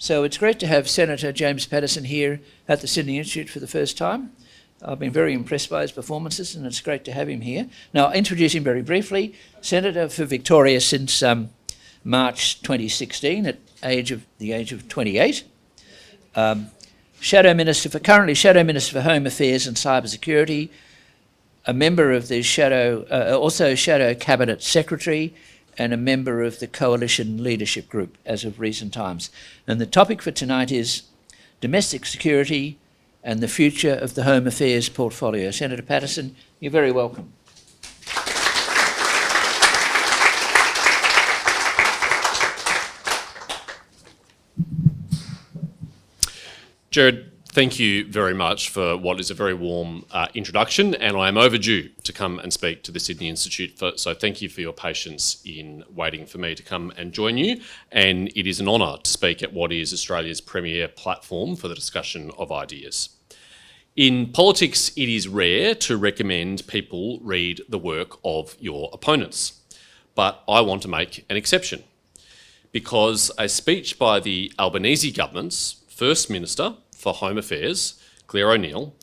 So it's great to have Senator James Paterson here at the Sydney Institute for the first time. I've been very impressed by his performances, and it's great to have him here. Now, I'll introduce him very briefly. Senator for Victoria since March 2016 at the age of 28. Currently Shadow Minister for Home Affairs and Cyber Security, a member of the also Shadow Cabinet Secretary, and a member of the Coalition Leadership Group as of recent times. And the topic for tonight is domestic security and the future of the Home Affairs portfolio. Senator Paterson, you're very welcome. Gerard, thank you very much for what is a very warm introduction, and I am overdue to come and speak to the Sydney Institute, so thank you for your patience in waiting for me to come and join you, and it is an honour to speak at what is Australia's premier platform for the discussion of ideas. In politics, it is rare to recommend people read the work of your opponents, but I want to make an exception, because a speech by the Albanese government's First Minister for Home Affairs, Claire O'Neill,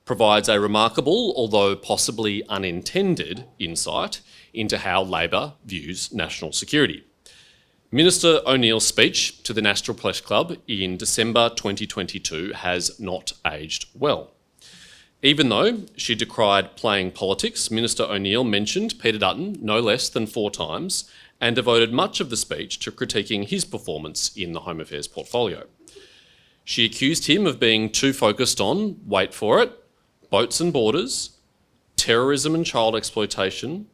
provides a remarkable, although possibly unintended, insight into how Labor views national security. Minister O'Neill's speech to the National Press Club in December 2022 has not aged well. Even though she decried playing politics, Minister O'Neill mentioned Peter Dutton no less than 4 times and devoted much of the speech to critiquing his performance in the Home Affairs portfolio. She accused him of being too focused on, wait for it, boats and borders, terrorism and child exploitation,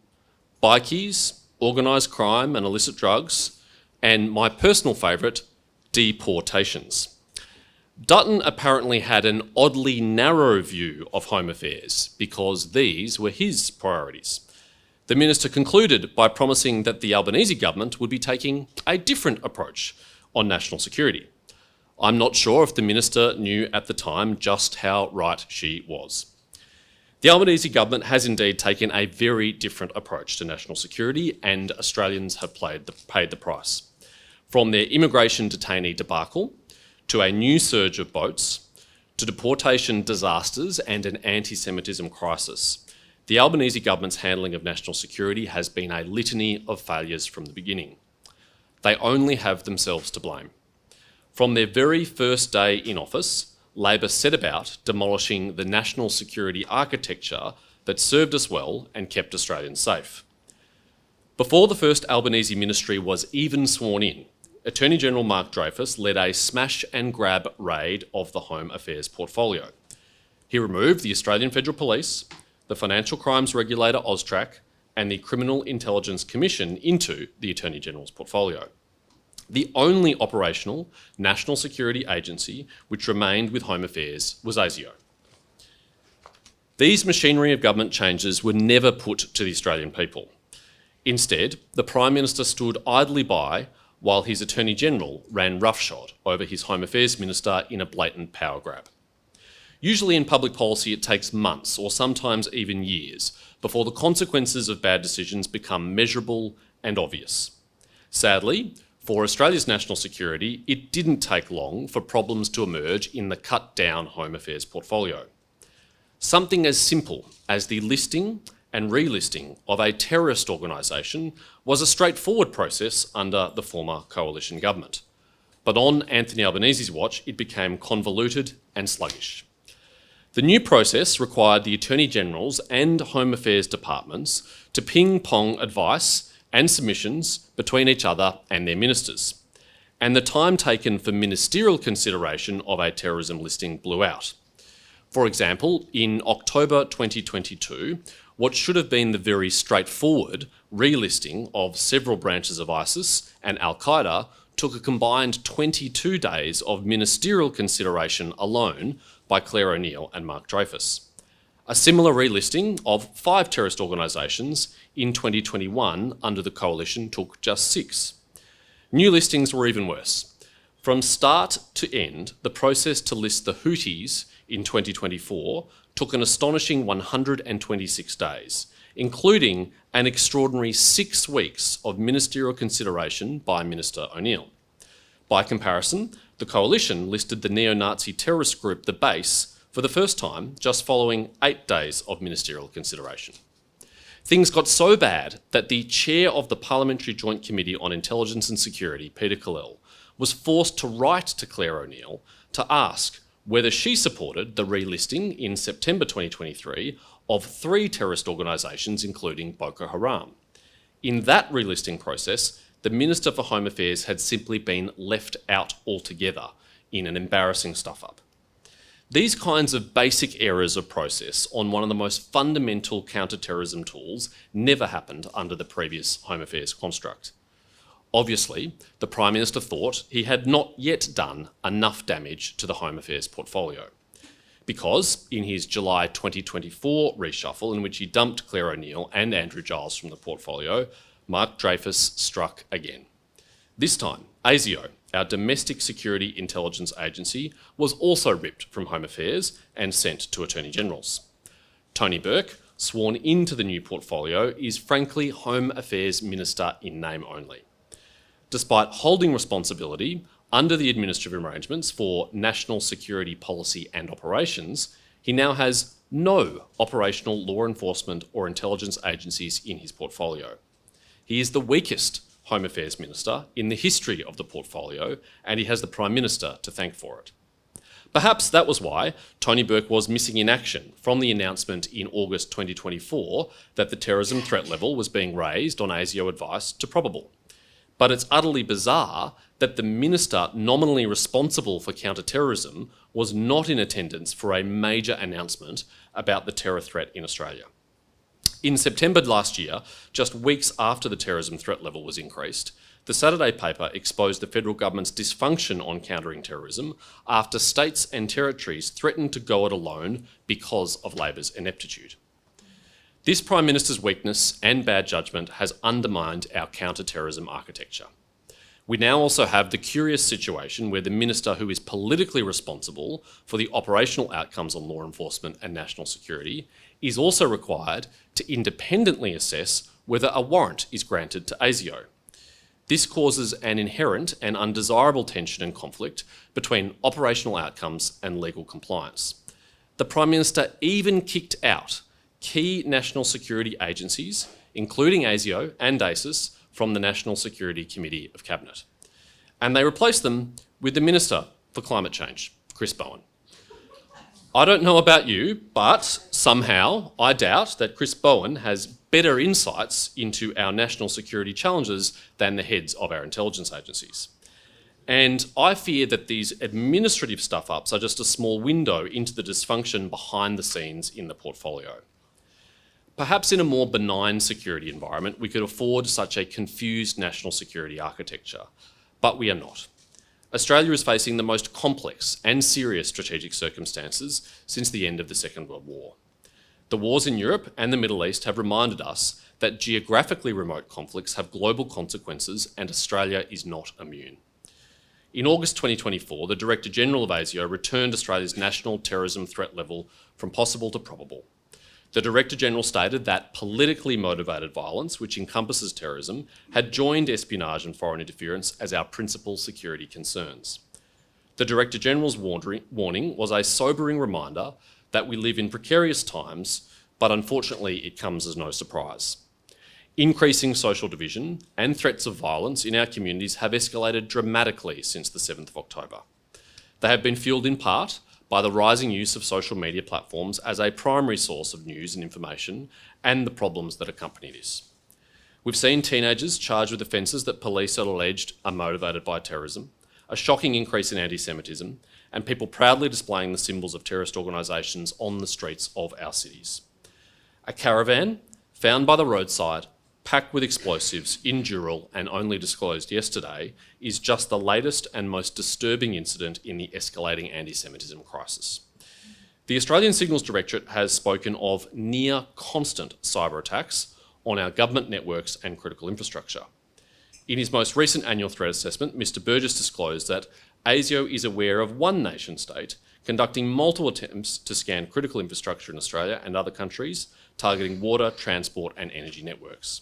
bikies, organised crime and illicit drugs, and my personal favourite, deportations. Dutton apparently had an oddly narrow view of Home Affairs because these were his priorities. The minister concluded by promising that the Albanese government would be taking a different approach on national security. I'm not sure if the minister knew at the time just how right she was. The Albanese government has indeed taken a very different approach to national security, and Australians have paid the price. From their immigration detainee debacle, to a new surge of boats, to deportation disasters and an anti-Semitism crisis, the Albanese government's handling of national security has been a litany of failures from the beginning. They only have themselves to blame. From their very first day in office, Labor set about demolishing the national security architecture that served us well and kept Australians safe. Before the first Albanese ministry was even sworn in, Attorney General Mark Dreyfus led a smash and grab raid of the Home Affairs portfolio. He removed the Australian Federal Police, the Financial Crimes Regulator AUSTRAC, and the Criminal Intelligence Commission into the Attorney General's portfolio. The only operational national security agency which remained with Home Affairs was ASIO. These machinery of government changes were never put to the Australian people. Instead, the Prime Minister stood idly by while his Attorney General ran roughshod over his Home Affairs Minister in a blatant power grab. Usually in public policy, it takes months or sometimes even years before the consequences of bad decisions become measurable and obvious. Sadly, for Australia's national security, it didn't take long for problems to emerge in the cut-down Home Affairs portfolio. Something as simple as the listing and relisting of a terrorist organisation was a straightforward process under the former coalition government. But on Anthony Albanese's watch, it became convoluted and sluggish. The new process required the Attorney Generals and Home Affairs departments to ping-pong advice and submissions between each other and their ministers. And the time taken for ministerial consideration of a terrorism listing blew out. For example, in October 2022, what should have been the very straightforward relisting of several branches of ISIS and Al-Qaeda took a combined 22 days of ministerial consideration alone by Claire O'Neill and Mark Dreyfus. A similar relisting of 5 terrorist organisations in 2021 under the coalition took just 6. New listings were even worse. From start to end, the process to list the Houthis in 2024 took an astonishing 126 days, including an extraordinary 6 weeks of ministerial consideration by Minister O'Neill. By comparison, the coalition listed the neo-Nazi terrorist group The Base for the first time just following 8 days of ministerial consideration. Things got so bad that the chair of the Parliamentary Joint Committee on Intelligence and Security, Peter Khalil, was forced to write to Claire O'Neill to ask whether she supported the relisting in September 2023 of 3 terrorist organisations, including Boko Haram. In that relisting process, the Minister for Home Affairs had simply been left out altogether in an embarrassing stuff-up. These kinds of basic errors of process on one of the most fundamental counter-terrorism tools never happened under the previous Home Affairs construct. Obviously, the Prime Minister thought he had not yet done enough damage to the Home Affairs portfolio, because in his July 2024 reshuffle, in which he dumped Claire O'Neill and Andrew Giles from the portfolio, Mark Dreyfus struck again. This time, ASIO, our domestic security intelligence agency, was also ripped from Home Affairs and sent to Attorney Generals. Tony Burke, sworn into the new portfolio, is frankly Home Affairs Minister in name only. Despite holding responsibility under the administrative arrangements for national security policy and operations, he now has no operational law enforcement or intelligence agencies in his portfolio. He is the weakest Home Affairs Minister in the history of the portfolio, and he has the Prime Minister to thank for it. Perhaps that was why Tony Burke was missing in action from the announcement in August 2024 that the terrorism threat level was being raised on ASIO advice to probable. But it's utterly bizarre that the minister nominally responsible for counter-terrorism was not in attendance for a major announcement about the terror threat in Australia. In September last year, just weeks after the terrorism threat level was increased, the Saturday paper exposed the federal government's dysfunction on countering terrorism after states and territories threatened to go it alone because of Labor's ineptitude. This Prime Minister's weakness and bad judgment has undermined our counter-terrorism architecture. We now also have the curious situation where the minister who is politically responsible for the operational outcomes on law enforcement and national security is also required to independently assess whether a warrant is granted to ASIO. This causes an inherent and undesirable tension and conflict between operational outcomes and legal compliance. The Prime Minister even kicked out key national security agencies, including ASIO and ASIS, from the National Security Committee of Cabinet. And they replaced them with the Minister for Climate Change, Chris Bowen. I don't know about you, but somehow I doubt that Chris Bowen has better insights into our national security challenges than the heads of our intelligence agencies. And I fear that these administrative stuff-ups are just a small window into the dysfunction behind the scenes in the portfolio. Perhaps in a more benign security environment, we could afford such a confused national security architecture, but we are not. Australia is facing the most complex and serious strategic circumstances since the end of the Second World War. The wars in Europe and the Middle East have reminded us that geographically remote conflicts have global consequences, and Australia is not immune. In August 2024, the Director-General of ASIO returned Australia's national terrorism threat level from possible to probable. The Director-General stated that politically motivated violence, which encompasses terrorism, had joined espionage and foreign interference as our principal security concerns. The Director-General's warning was a sobering reminder that we live in precarious times, but unfortunately it comes as no surprise. Increasing social division and threats of violence in our communities have escalated dramatically since the 7th of October. They have been fuelled in part by the rising use of social media platforms as a primary source of news and information, and the problems that accompany this. We've seen teenagers charged with offences that police are alleged are motivated by terrorism, a shocking increase in anti-Semitism, and people proudly displaying the symbols of terrorist organisations on the streets of our cities. A caravan found by the roadside, packed with explosives in Dural and only disclosed yesterday, is just the latest and most disturbing incident in the escalating anti-Semitism crisis. The Australian Signals Directorate has spoken of near constant cyber attacks on our government networks and critical infrastructure. In his most recent annual threat assessment, Mr Burgess disclosed that ASIO is aware of one nation state conducting multiple attempts to scan critical infrastructure in Australia and other countries, targeting water, transport and energy networks.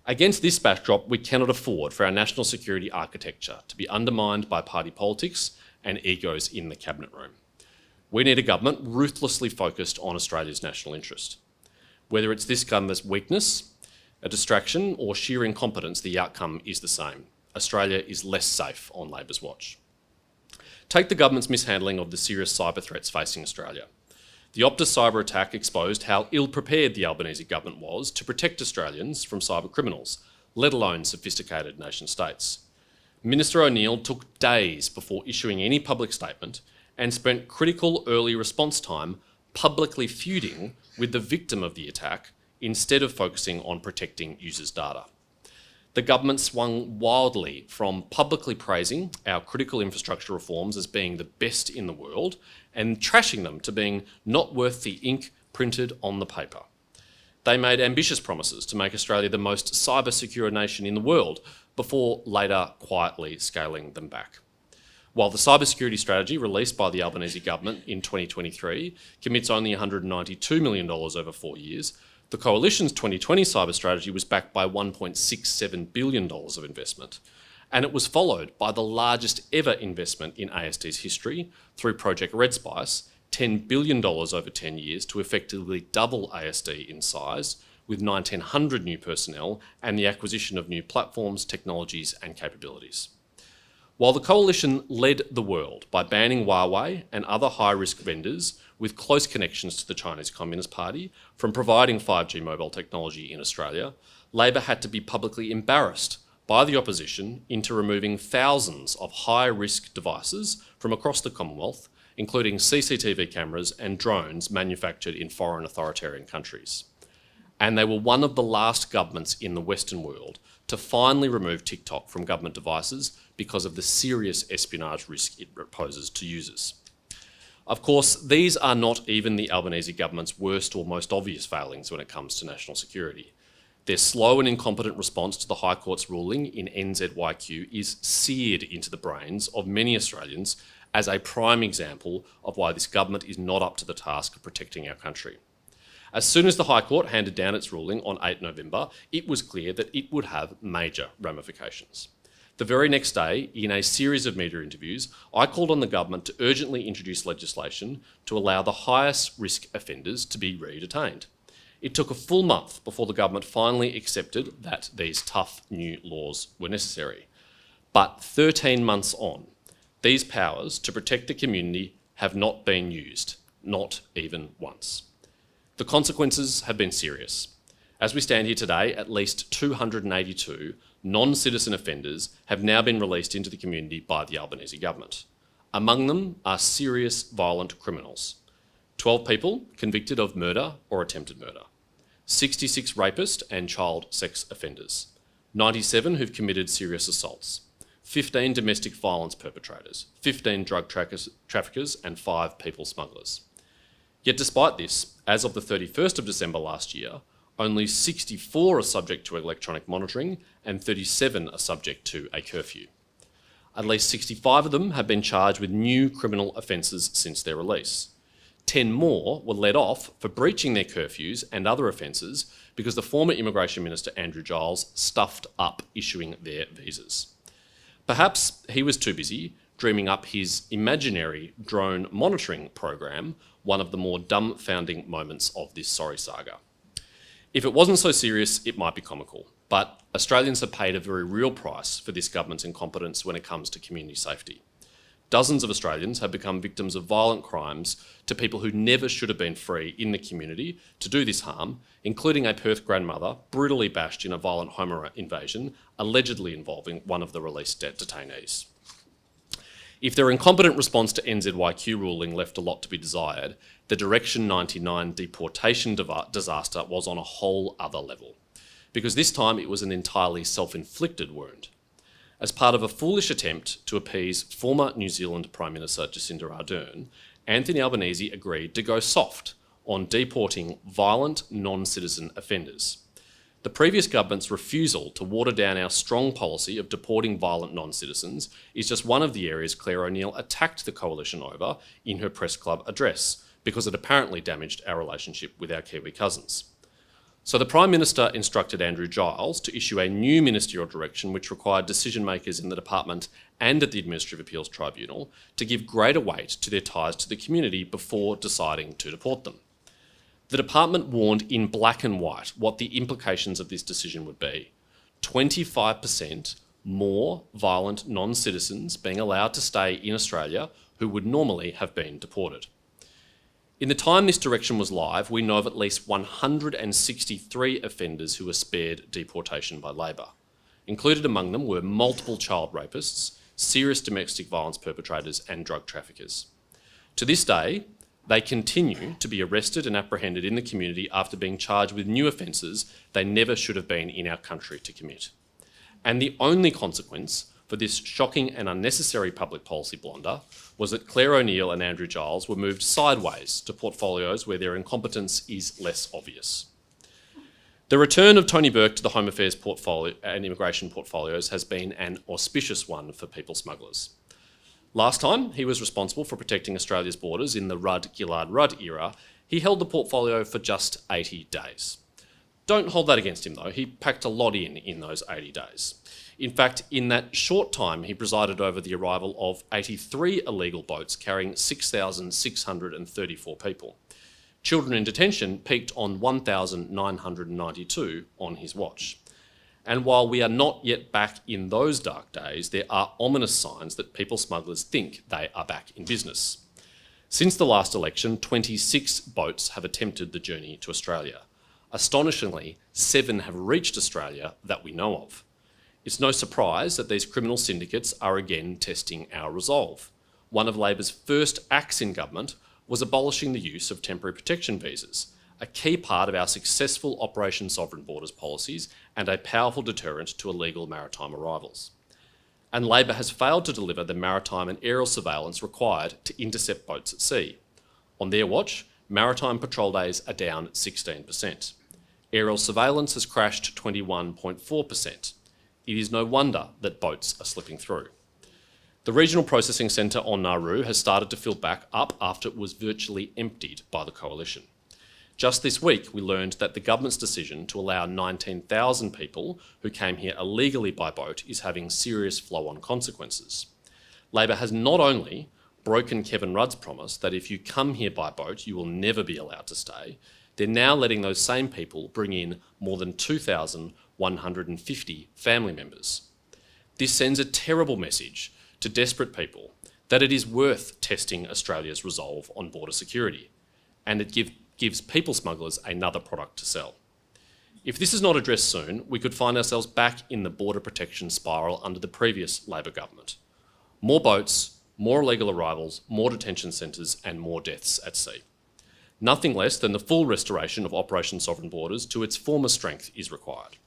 Against this backdrop, we cannot afford for our national security architecture to be undermined by party politics and egos in the cabinet room. We need a government ruthlessly focused on Australia's national interest. Whether it's this government's weakness, a distraction, or sheer incompetence, the outcome is the same. Australia is less safe on Labor's watch. Take the government's mishandling of the serious cyber threats facing Australia. The Optus cyber attack exposed how ill-prepared the Albanese government was to protect Australians from cyber criminals, let alone sophisticated nation states. Minister O'Neill took days before issuing any public statement and spent critical early response time publicly feuding with the victim of the attack instead of focusing on protecting users' data. The government swung wildly from publicly praising our critical infrastructure reforms as being the best in the world and trashing them to being not worth the ink printed on the paper. They made ambitious promises to make Australia the most cyber-secure nation in the world before later quietly scaling them back. While the cybersecurity strategy released by the Albanese government in 2023 commits only $192 million over 4 years, the Coalition's 2020 cyber strategy was backed by $1.67 billion of investment, and it was followed by the largest ever investment in AST's history through Project Red Spice, $10 billion over 10 years to effectively double AST in size, with 1,900 new personnel and the acquisition of new platforms, technologies and capabilities. While the Coalition led the world by banning Huawei and other high-risk vendors with close connections to the Chinese Communist Party from providing 5G mobile technology in Australia, Labor had to be publicly embarrassed by the opposition into removing thousands of high-risk devices from across the Commonwealth, including CCTV cameras and drones manufactured in foreign authoritarian countries. And they were one of the last governments in the Western world to finally remove TikTok from government devices because of the serious espionage risk it poses to users. Of course, these are not even the Albanese government's worst or most obvious failings when it comes to national security. Their slow and incompetent response to the High Court's ruling in NZYQ is seared into the brains of many Australians as a prime example of why this government is not up to the task of protecting our country. As soon as the High Court handed down its ruling on 8 November, it was clear that it would have major ramifications. The very next day, in a series of media interviews, I called on the government to urgently introduce legislation to allow the highest risk offenders to be re-detained. It took a full month before the government finally accepted that these tough new laws were necessary. But 13 months on, these powers to protect the community have not been used, not even once. The consequences have been serious. As we stand here today, at least 282 non-citizen offenders have now been released into the community by the Albanese government. Among them are serious violent criminals. 12 people convicted of murder or attempted murder. 66 rapists and child sex offenders. 97 who've committed serious assaults. 15 domestic violence perpetrators. 15 drug traffickers and 5 people smugglers. Yet despite this, as of the 31st of December last year, only 64 are subject to electronic monitoring and 37 are subject to a curfew. At least 65 of them have been charged with new criminal offences since their release. 10 more were let off for breaching their curfews and other offences because the former Immigration Minister Andrew Giles stuffed up issuing their visas. Perhaps he was too busy dreaming up his imaginary drone monitoring program, one of the more dumbfounding moments of this sorry saga. If it wasn't so serious, it might be comical, but Australians have paid a very real price for this government's incompetence when it comes to community safety. Dozens of Australians have become victims of violent crimes to people who never should have been free in the community to do this harm, including a Perth grandmother brutally bashed in a violent home invasion, allegedly involving one of the released detainees. If their incompetent response to NZYQ ruling left a lot to be desired, the Direction 99 deportation disaster was on a whole other level, because this time it was an entirely self-inflicted wound. As part of a foolish attempt to appease former New Zealand Prime Minister Jacinda Ardern, Anthony Albanese agreed to go soft on deporting violent non-citizen offenders. The previous government's refusal to water down our strong policy of deporting violent non-citizens is just one of the areas Claire O'Neill attacked the Coalition over in her press club address, because it apparently damaged our relationship with our Kiwi cousins. So the Prime Minister instructed Andrew Giles to issue a new ministerial direction which required decision makers in the department and at the Administrative Appeals Tribunal to give greater weight to their ties to the community before deciding to deport them. The department warned in black and white what the implications of this decision would be. 25% more violent non-citizens being allowed to stay in Australia who would normally have been deported. In the time this direction was live, we know of at least 163 offenders who were spared deportation by Labor. Included among them were multiple child rapists, serious domestic violence perpetrators and drug traffickers. To this day, they continue to be arrested and apprehended in the community after being charged with new offences they never should have been in our country to commit. And the only consequence for this shocking and unnecessary public policy blunder was that Claire O'Neill and Andrew Giles were moved sideways to portfolios where their incompetence is less obvious. The return of Tony Burke to the Home Affairs portfolio and immigration portfolios has been an auspicious one for people smugglers. Last time he was responsible for protecting Australia's borders in the Rudd-Gillard-Rudd era, he held the portfolio for just 80 days. Don't hold that against him though, he packed a lot in those 80 days. In fact, in that short time, he presided over the arrival of 83 illegal boats carrying 6,634 people. Children in detention peaked on 1,992 on his watch. And while we are not yet back in those dark days, there are ominous signs that people smugglers think they are back in business. Since the last election, 26 boats have attempted the journey to Australia. Astonishingly, 7 have reached Australia that we know of. It's no surprise that these criminal syndicates are again testing our resolve. One of Labor's first acts in government was abolishing the use of temporary protection visas, a key part of our successful Operation Sovereign Borders policies and a powerful deterrent to illegal maritime arrivals. And Labor has failed to deliver the maritime and aerial surveillance required to intercept boats at sea. On their watch, maritime patrol days are down 16%. Aerial surveillance has crashed 21.4%. It is no wonder that boats are slipping through. The Regional Processing Centre on Nauru has started to fill back up after it was virtually emptied by the Coalition. Just this week, we learned that the government's decision to allow 19,000 people who came here illegally by boat is having serious flow-on consequences. Labor has not only broken Kevin Rudd's promise that if you come here by boat, you will never be allowed to stay, they're now letting those same people bring in more than 2,150 family members. This sends a terrible message to desperate people that it is worth testing Australia's resolve on border security, and it gives people smugglers another product to sell. If this is not addressed soon, we could find ourselves back in the border protection spiral under the previous Labor government. More boats, more illegal arrivals, more detention centres and more deaths at sea. Nothing less than the full restoration of Operation Sovereign Borders to its former strength is required.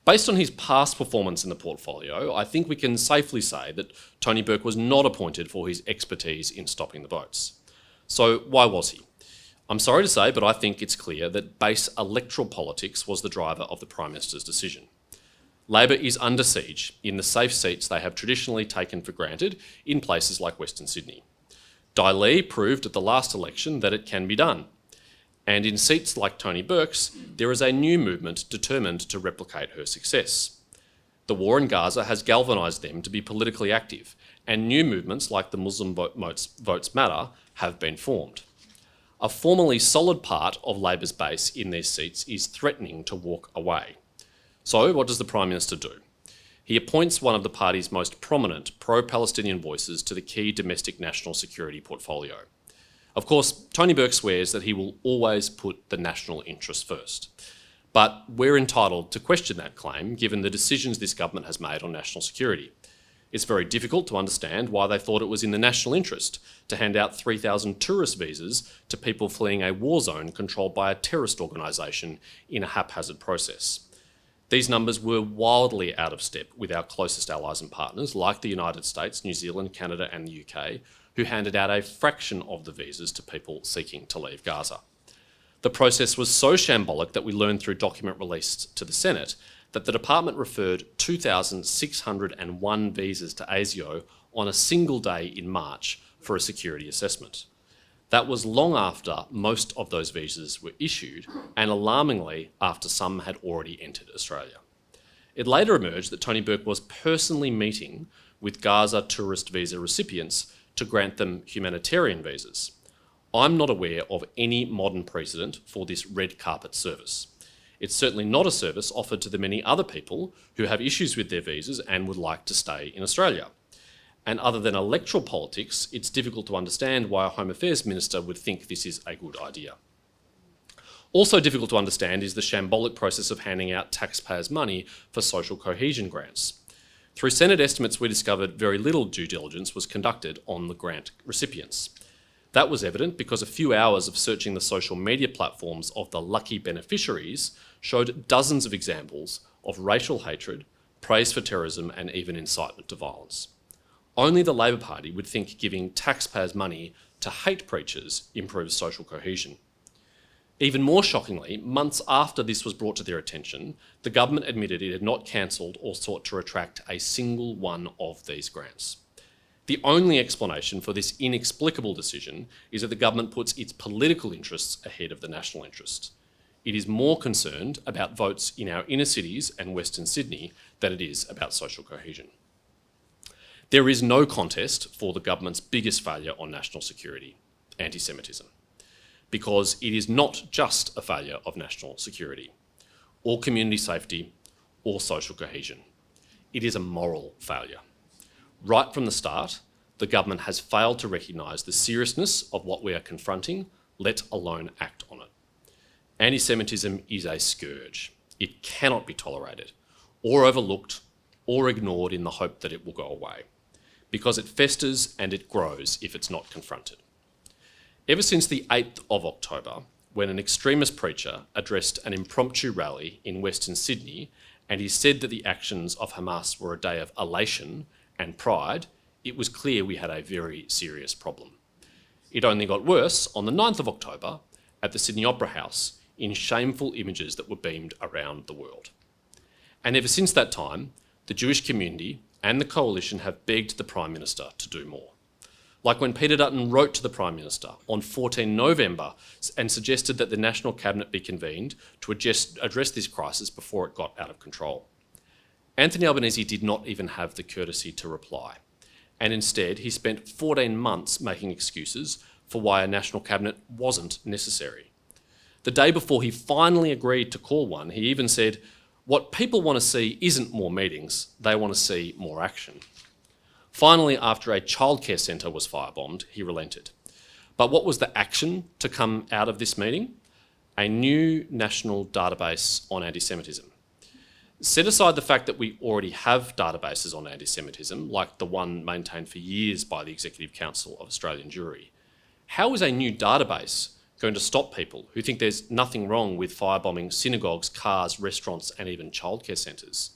Based on his past performance in the portfolio, I think we can safely say that Tony Burke was not appointed for his expertise in stopping the boats. So why was he? I'm sorry to say, but I think it's clear that base electoral politics was the driver of the Prime Minister's decision. Labor is under siege in the safe seats they have traditionally taken for granted in places like Western Sydney. Di Lee proved at the last election that it can be done. And in seats like Tony Burke's, there is a new movement determined to replicate her success. The war in Gaza has galvanised them to be politically active, and new movements like the Muslim Votes Matter have been formed. A formerly solid part of Labor's base in these seats is threatening to walk away. So what does the Prime Minister do? He appoints one of the party's most prominent pro-Palestinian voices to the key domestic national security portfolio. Of course, Tony Burke swears that he will always put the national interest first. But we're entitled to question that claim given the decisions this government has made on national security. It's very difficult to understand why they thought it was in the national interest to hand out 3,000 tourist visas to people fleeing a war zone controlled by a terrorist organisation in a haphazard process. These numbers were wildly out of step with our closest allies and partners like the United States, New Zealand, Canada and the UK, who handed out a fraction of the visas to people seeking to leave Gaza. The process was so shambolic that we learned through document released to the Senate that the department referred 2,601 visas to ASIO on a single day in March for a security assessment. That was long after most of those visas were issued, and alarmingly, after some had already entered Australia. It later emerged that Tony Burke was personally meeting with Gaza tourist visa recipients to grant them humanitarian visas. I'm not aware of any modern precedent for this red carpet service. It's certainly not a service offered to the many other people who have issues with their visas and would like to stay in Australia. And other than electoral politics, it's difficult to understand why a Home Affairs Minister would think this is a good idea. Also difficult to understand is the shambolic process of handing out taxpayers' money for social cohesion grants. Through Senate estimates, we discovered very little due diligence was conducted on the grant recipients. That was evident because a few hours of searching the social media platforms of the lucky beneficiaries showed dozens of examples of racial hatred, praise for terrorism, and even incitement to violence. Only the Labor Party would think giving taxpayers' money to hate preachers improves social cohesion. Even more shockingly, months after this was brought to their attention, the government admitted it had not cancelled or sought to retract a single one of these grants. The only explanation for this inexplicable decision is that the government puts its political interests ahead of the national interest. It is more concerned about votes in our inner cities and Western Sydney than it is about social cohesion. There is no contest for the government's biggest failure on national security, anti-Semitism, because it is not just a failure of national security, or community safety, or social cohesion. It is a moral failure. Right from the start, the government has failed to recognise the seriousness of what we are confronting, let alone act on it. Anti-Semitism is a scourge. It cannot be tolerated, or overlooked, or ignored in the hope that it will go away, because it festers and it grows if it's not confronted. Ever since the 8th of October, when an extremist preacher addressed an impromptu rally in Western Sydney and he said that the actions of Hamas were a day of elation and pride, it was clear we had a very serious problem. It only got worse on the 9th of October at the Sydney Opera House in shameful images that were beamed around the world. And ever since that time, the Jewish community and the Coalition have begged the Prime Minister to do more. Like when Peter Dutton wrote to the Prime Minister on 14 November and suggested that the National Cabinet be convened to address this crisis before it got out of control. Anthony Albanese did not even have the courtesy to reply, and instead he spent 14 months making excuses for why a National Cabinet wasn't necessary. The day before he finally agreed to call one, he even said, "What people want to see isn't more meetings, they want to see more action." Finally, after a childcare centre was firebombed, he relented. But what was the action to come out of this meeting? A new national database on anti-Semitism. Set aside the fact that we already have databases on anti-Semitism, like the one maintained for years by the Executive Council of Australian Jewry. How is a new database going to stop people who think there's nothing wrong with firebombing synagogues, cars, restaurants, and even childcare centres?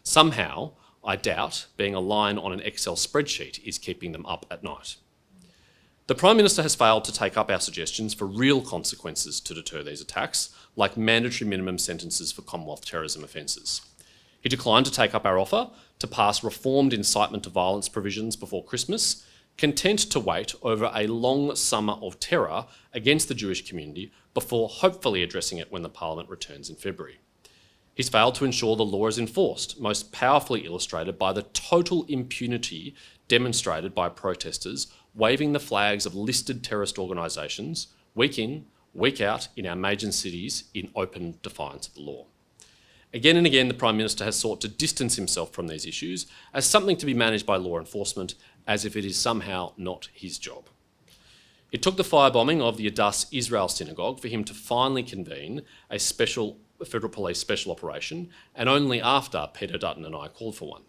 Somehow, I doubt being a line on an Excel spreadsheet is keeping them up at night. The Prime Minister has failed to take up our suggestions for real consequences to deter these attacks, like mandatory minimum sentences for Commonwealth terrorism offences. He declined to take up our offer to pass reformed incitement to violence provisions before Christmas, content to wait over a long summer of terror against the Jewish community before hopefully addressing it when the Parliament returns in February. He's failed to ensure the law is enforced, most powerfully illustrated by the total impunity demonstrated by protesters waving the flags of listed terrorist organisations week in, week out in our major cities in open defiance of the law. Again and again, the Prime Minister has sought to distance himself from these issues as something to be managed by law enforcement, as if it is somehow not his job. It took the firebombing of the Adass Israel synagogue for him to finally convene a Federal Police special operation, and only after Peter Dutton and I called for one.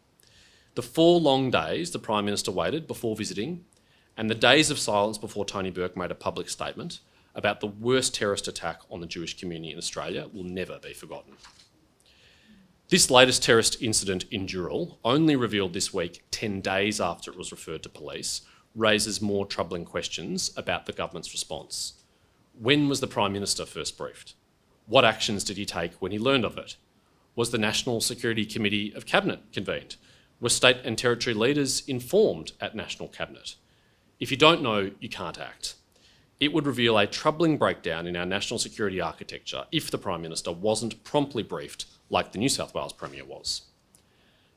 The 4 long days the Prime Minister waited before visiting, and the days of silence before Tony Burke made a public statement about the worst terrorist attack on the Jewish community in Australia will never be forgotten. This latest terrorist incident in Gerard, only revealed this week 10 days after it was referred to police, raises more troubling questions about the government's response. When was the Prime Minister first briefed? What actions did he take when he learned of it? Was the National Security Committee of Cabinet convened? Were state and territory leaders informed at National Cabinet? If you don't know, you can't act. It would reveal a troubling breakdown in our national security architecture if the Prime Minister wasn't promptly briefed like the New South Wales Premier was.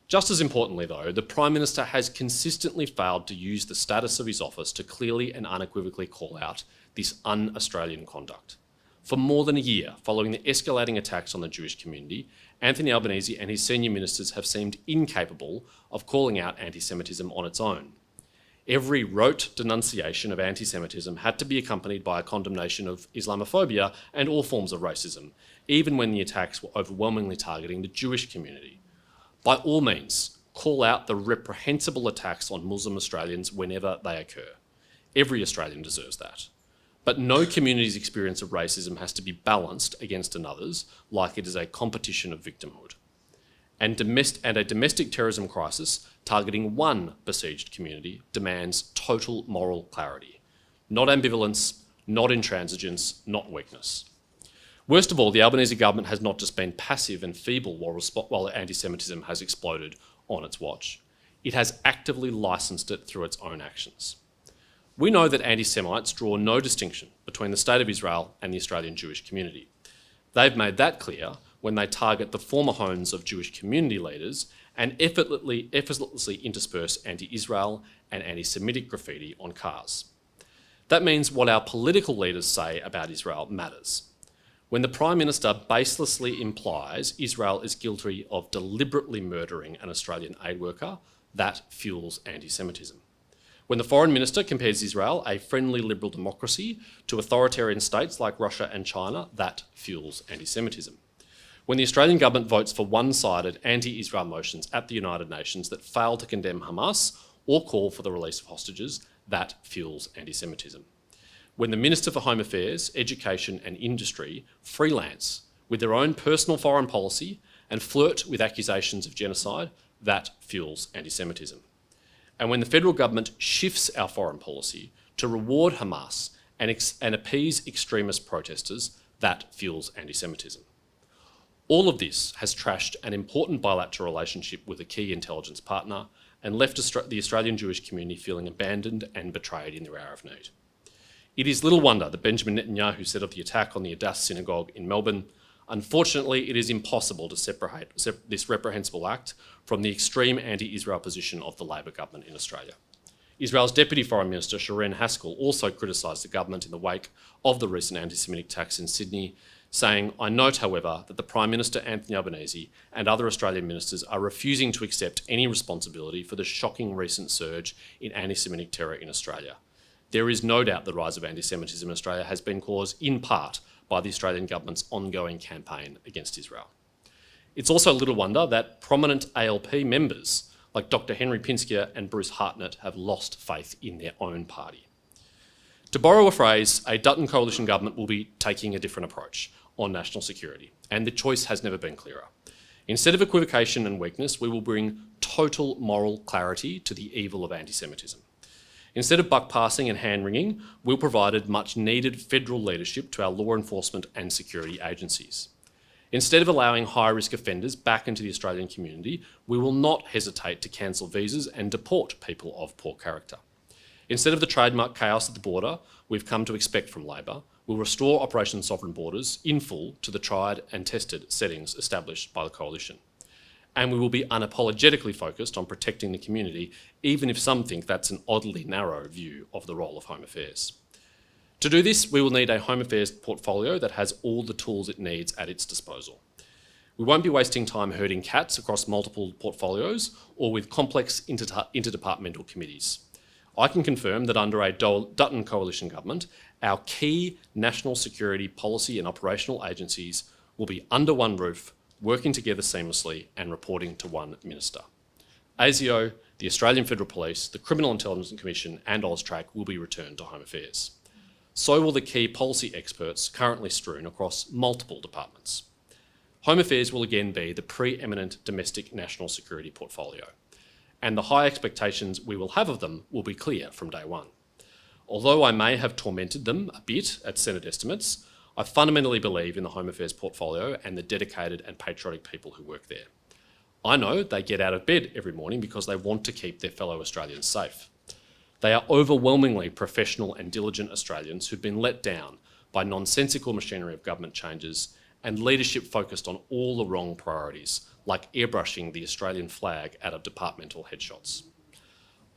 Just as importantly, though, the Prime Minister has consistently failed to use the status of his office to clearly and unequivocally call out this un-Australian conduct. For more than a year, following the escalating attacks on the Jewish community, Anthony Albanese and his senior ministers have seemed incapable of calling out anti-Semitism on its own. Every rote denunciation of anti-Semitism had to be accompanied by a condemnation of Islamophobia and all forms of racism, even when the attacks were overwhelmingly targeting the Jewish community. By all means, call out the reprehensible attacks on Muslim Australians whenever they occur. Every Australian deserves that. But no community's experience of racism has to be balanced against another's like it is a competition of victimhood. And a domestic terrorism crisis targeting one besieged community demands total moral clarity. Not ambivalence, not intransigence, not weakness. Worst of all, the Albanese government has not just been passive and feeble while anti-Semitism has exploded on its watch. It has actively licensed it through its own actions. We know that anti-Semites draw no distinction between the State of Israel and the Australian Jewish community. They've made that clear when they target the former homes of Jewish community leaders and effortlessly intersperse anti-Israel and anti-Semitic graffiti on cars. That means what our political leaders say about Israel matters. When the Prime Minister baselessly implies Israel is guilty of deliberately murdering an Australian aid worker, that fuels anti-Semitism. When the Foreign Minister compares Israel, a friendly liberal democracy, to authoritarian states like Russia and China, that fuels anti-Semitism. When the Australian government votes for one-sided anti-Israel motions at the United Nations that fail to condemn Hamas or call for the release of hostages, that fuels anti-Semitism. When the Minister for Home Affairs, Education and Industry freelance with their own personal foreign policy and flirt with accusations of genocide, that fuels anti-Semitism. And when the federal government shifts our foreign policy to reward Hamas and appease extremist protesters, that fuels anti-Semitism. All of this has trashed an important bilateral relationship with a key intelligence partner and left the Australian Jewish community feeling abandoned and betrayed in their hour of need. It is little wonder that Benjamin Netanyahu said of the attack on the Adass synagogue in Melbourne, "Unfortunately, it is impossible to separate this reprehensible act from the extreme anti-Israel position of the Labor government in Australia." Israel's Deputy Foreign Minister, Sharon Haskell, also criticised the government in the wake of the recent anti-Semitic attacks in Sydney, saying, "I note, however, that the Prime Minister Anthony Albanese and other Australian ministers are refusing to accept any responsibility for the shocking recent surge in anti-Semitic terror in Australia. There is no doubt the rise of anti-Semitism in Australia has been caused in part by the Australian government's ongoing campaign against Israel." It's also little wonder that prominent ALP members like Dr. Henry Pinskier and Bruce Hartnett have lost faith in their own party. To borrow a phrase, a Dutton coalition government will be taking a different approach on national security, and the choice has never been clearer. Instead of equivocation and weakness, we will bring total moral clarity to the evil of anti-Semitism. Instead of buck-passing and hand-wringing, we'll provide much needed federal leadership to our law enforcement and security agencies. Instead of allowing high-risk offenders back into the Australian community, we will not hesitate to cancel visas and deport people of poor character. Instead of the trademark chaos at the border we've come to expect from Labor, we'll restore Operation Sovereign Borders in full to the tried and tested settings established by the Coalition. And we will be unapologetically focused on protecting the community, even if some think that's an oddly narrow view of the role of Home Affairs. To do this, we will need a Home Affairs portfolio that has all the tools it needs at its disposal. We won't be wasting time herding cats across multiple portfolios or with complex interdepartmental committees. I can confirm that under a Dutton coalition government, our key national security policy and operational agencies will be under one roof, working together seamlessly and reporting to one minister. ASIO, the Australian Federal Police, the Criminal Intelligence Commission and AUSTRAC will be returned to Home Affairs. So will the key policy experts currently strewn across multiple departments. Home Affairs will again be the preeminent domestic national security portfolio, and the high expectations we will have of them will be clear from day one. Although I may have tormented them a bit at Senate estimates, I fundamentally believe in the Home Affairs portfolio and the dedicated and patriotic people who work there. I know they get out of bed every morning because they want to keep their fellow Australians safe. They are overwhelmingly professional and diligent Australians who've been let down by nonsensical machinery of government changes and leadership focused on all the wrong priorities, like airbrushing the Australian flag out of departmental headshots.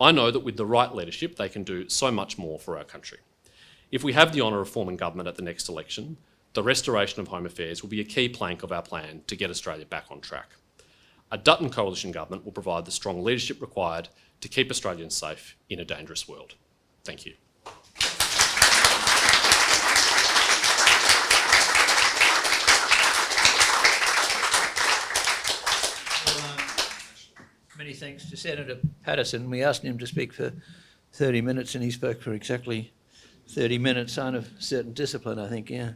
I know that with the right leadership, they can do so much more for our country. If we have the honour of forming government at the next election, the restoration of Home Affairs will be a key plank of our plan to get Australia back on track. A Dutton coalition government will provide the strong leadership required to keep Australians safe in a dangerous world. Thank you. Many thanks to Senator Paterson. We asked him to speak for 30 minutes and he spoke for exactly 30 minutes, sign of certain discipline, I think, yeah.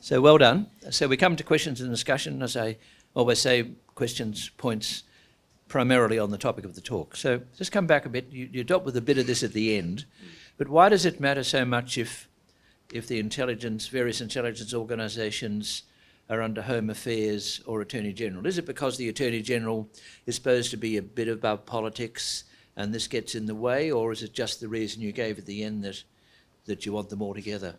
So well done. So we come to questions and discussion. As I always say, questions, points primarily on the topic of the talk. So just come back a bit. You dealt with a bit of this at the end, but why does it matter so much if the various intelligence organisations are under Home Affairs or Attorney General? Is it because the Attorney General is supposed to be a bit above politics and this gets in the way, or is it just the reason you gave at the end that you want them all together?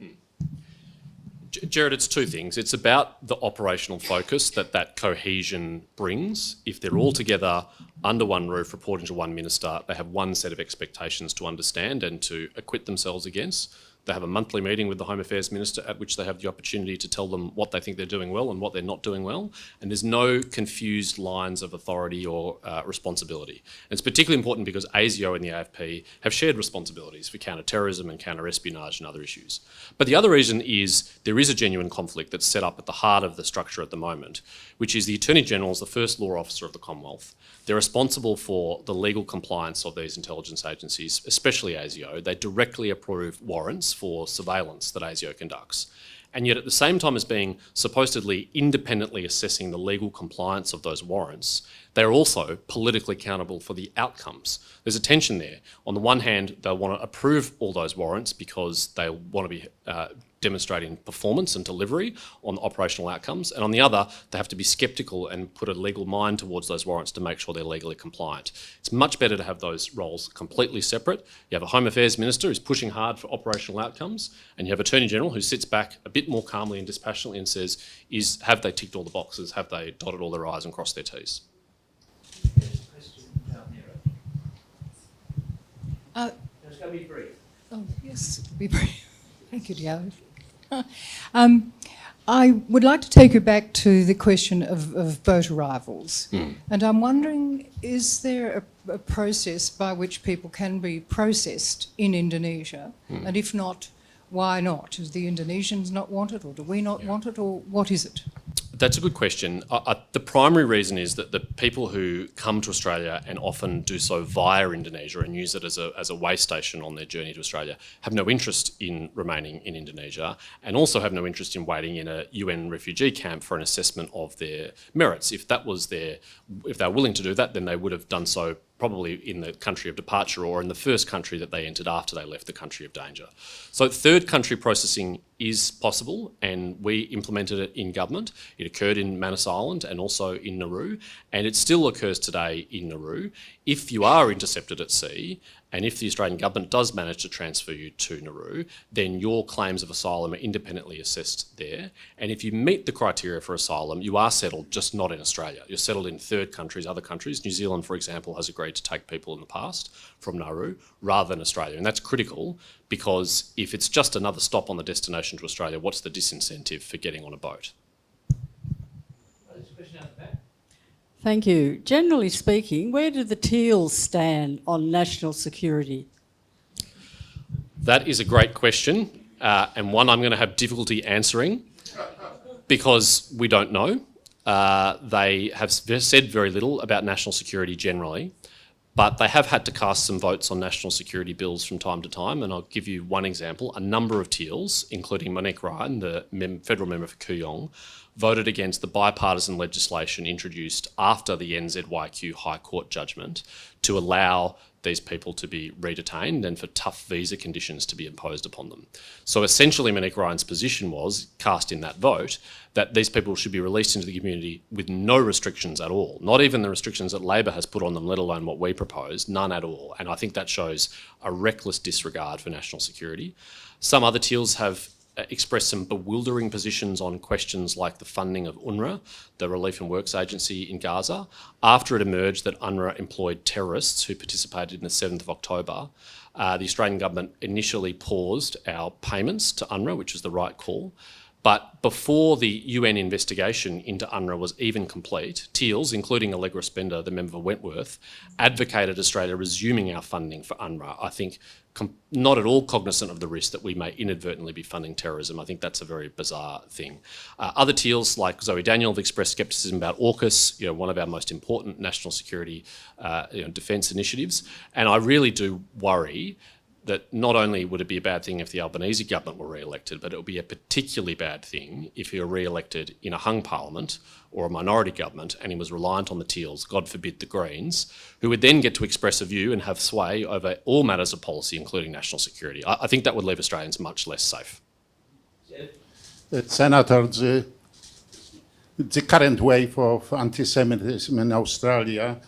Gerard, it's two things. It's about the operational focus that cohesion brings. If they're all together under one roof, reporting to one minister, they have one set of expectations to understand and to acquit themselves against. They have a monthly meeting with the Home Affairs Minister at which they have the opportunity to tell them what they think they're doing well and what they're not doing well. And there's no confused lines of authority or responsibility. And it's particularly important because ASIO and the AFP have shared responsibilities for counter-terrorism and counter-espionage and other issues. But the other reason is there is a genuine conflict that's set up at the heart of the structure at the moment, which is the Attorney General is the first law officer of the Commonwealth. They're responsible for the legal compliance of these intelligence agencies, especially ASIO. They directly approve warrants for surveillance that ASIO conducts. And yet at the same time as being supposedly independently assessing the legal compliance of those warrants, they're also politically accountable for the outcomes. There's a tension there. On the one hand, they want to approve all those warrants because they want to be demonstrating performance and delivery on operational outcomes. And on the other, they have to be sceptical and put a legal mind towards those warrants to make sure they're legally compliant. It's much better to have those roles completely separate. You have a Home Affairs Minister who's pushing hard for operational outcomes, and you have Attorney General who sits back a bit more calmly and dispassionately and says, have they ticked all the boxes? Have they dotted all their I's and crossed their T's? Just go be brief. Oh, yes, be brief. Thank you, Gerard. I would like to take you back to the question of boat arrivals. And I'm wondering, is there a process by which people can be processed in Indonesia? And if not, why not? Do the Indonesians not want it, or do we not want it, or what is it? That's a good question. The primary reason is that the people who come to Australia and often do so via Indonesia and use it as a way station on their journey to Australia have no interest in remaining in Indonesia and also have no interest in waiting in a UN refugee camp for an assessment of their merits. If they were willing to do that, then they would have done so probably in the country of departure or in the first country that they entered after they left the country of danger. So third country processing is possible, and we implemented it in government. It occurred in Manus Island and also in Nauru, and it still occurs today in Nauru. If you are intercepted at sea, and if the Australian government does manage to transfer you to Nauru, then your claims of asylum are independently assessed there. And if you meet the criteria for asylum, you are settled, just not in Australia. You're settled in third countries, other countries. New Zealand, for example, has agreed to take people in the past from Nauru rather than Australia. And that's critical because if it's just another stop on the destination to Australia, what's the disincentive for getting on a boat? There's a question out the back. Thank you. Generally speaking, where do the Teals stand on national security? That is a great question, and one I'm going to have difficulty answering because we don't know. They have said very little about national security generally, but they have had to cast some votes on national security bills from time to time, and I'll give you one example. A number of Teals, including Monique Ryan, the federal member for Kooyong, voted against the bipartisan legislation introduced after the NZYQ High Court judgment to allow these people to be redetained and for tough visa conditions to be imposed upon them. So essentially Monique Ryan's position was, cast in that vote, that these people should be released into the community with no restrictions at all, not even the restrictions that Labor has put on them, let alone what we propose, none at all. And I think that shows a reckless disregard for national security. Some other Teals have expressed some bewildering positions on questions like the funding of UNRWA, the Relief and Works Agency in Gaza, after it emerged that UNRWA employed terrorists who participated in the 7th of October. The Australian government initially paused our payments to UNRWA, which was the right call. But before the UN investigation into UNRWA was even complete, Teals, including Allegra Spender, the member for Wentworth, advocated Australia resuming our funding for UNRWA. I think not at all cognizant of the risk that we may inadvertently be funding terrorism. I think that's a very bizarre thing. Other Teals, like Zoe Daniel, have expressed scepticism about AUKUS, one of our most important national security defence initiatives. And I really do worry that not only would it be a bad thing if the Albanese government were re-elected, but it would be a particularly bad thing if he were re-elected in a hung parliament or a minority government and he was reliant on the Teals, God forbid the Greens, who would then get to express a view and have sway over all matters of policy, including national security. I think that would leave Australians much less safe. Senator, the current wave of anti-Semitism in Australia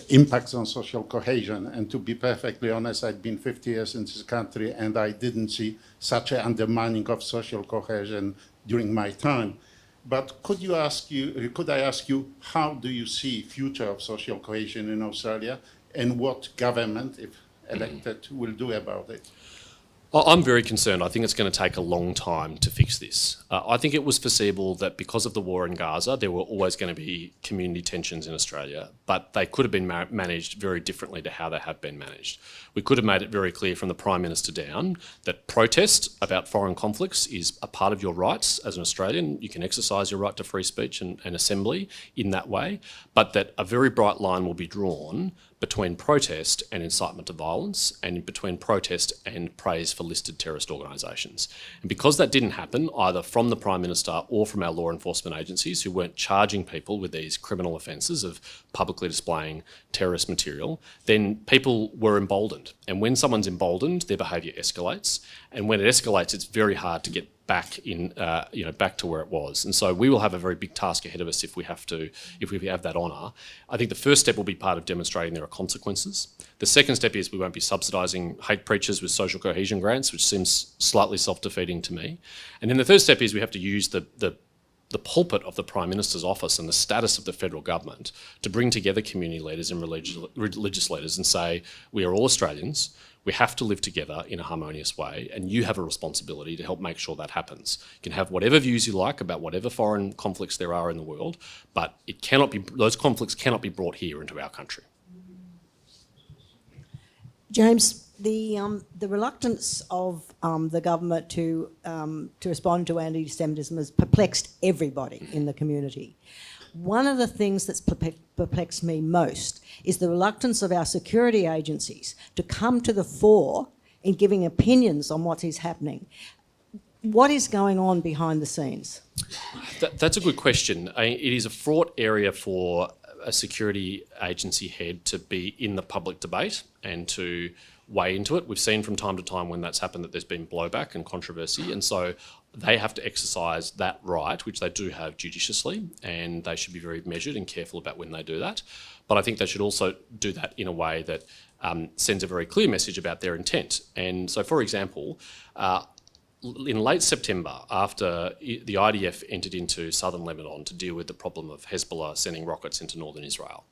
impacts on social cohesion. And to be perfectly honest, I've been 50 years in this country and I didn't see such an undermining of social cohesion during my time. But could I ask you, how do you see future of social cohesion in Australia and what government, if elected, will do about it? I'm very concerned. I think it's going to take a long time to fix this. I think it was foreseeable that because of the war in Gaza, there were always going to be community tensions in Australia, but they could have been managed very differently to how they have been managed. We could have made it very clear from the Prime Minister down that protest about foreign conflicts is a part of your rights as an Australian. You can exercise your right to free speech and assembly in that way, but that a very bright line will be drawn between protest and incitement to violence and between protest and praise for listed terrorist organisations. And because that didn't happen, either from the Prime Minister or from our law enforcement agencies who weren't charging people with these criminal offences of publicly displaying terrorist material, then people were emboldened. And when someone's emboldened, their behaviour escalates. And when it escalates, it's very hard to get back to where it was. And so we will have a very big task ahead of us if we have that honour. I think the first step will be part of demonstrating there are consequences. The second step is we won't be subsidising hate preachers with social cohesion grants, which seems slightly self-defeating to me. And then the third step is we have to use the pulpit of the Prime Minister's office and the status of the federal government to bring together community leaders and religious leaders and say, we are all Australians, we have to live together in a harmonious way, and you have a responsibility to help make sure that happens. You can have whatever views you like about whatever foreign conflicts there are in the world, but those conflicts cannot be brought here into our country. James, the reluctance of the government to respond to anti-Semitism has perplexed everybody in the community. One of the things that's perplexed me most is the reluctance of our security agencies to come to the fore in giving opinions on what is happening. What is going on behind the scenes? That's a good question. It is a fraught area for a security agency head to be in the public debate and to weigh into it. We've seen from time to time when that's happened that there's been blowback and controversy, and so they have to exercise that right, which they do have judiciously, and they should be very measured and careful about when they do that. But I think they should also do that in a way that sends a very clear message about their intent. And so, for example, in late September, after the IDF entered into southern Lebanon to deal with the problem of Hezbollah sending rockets into northern Israel,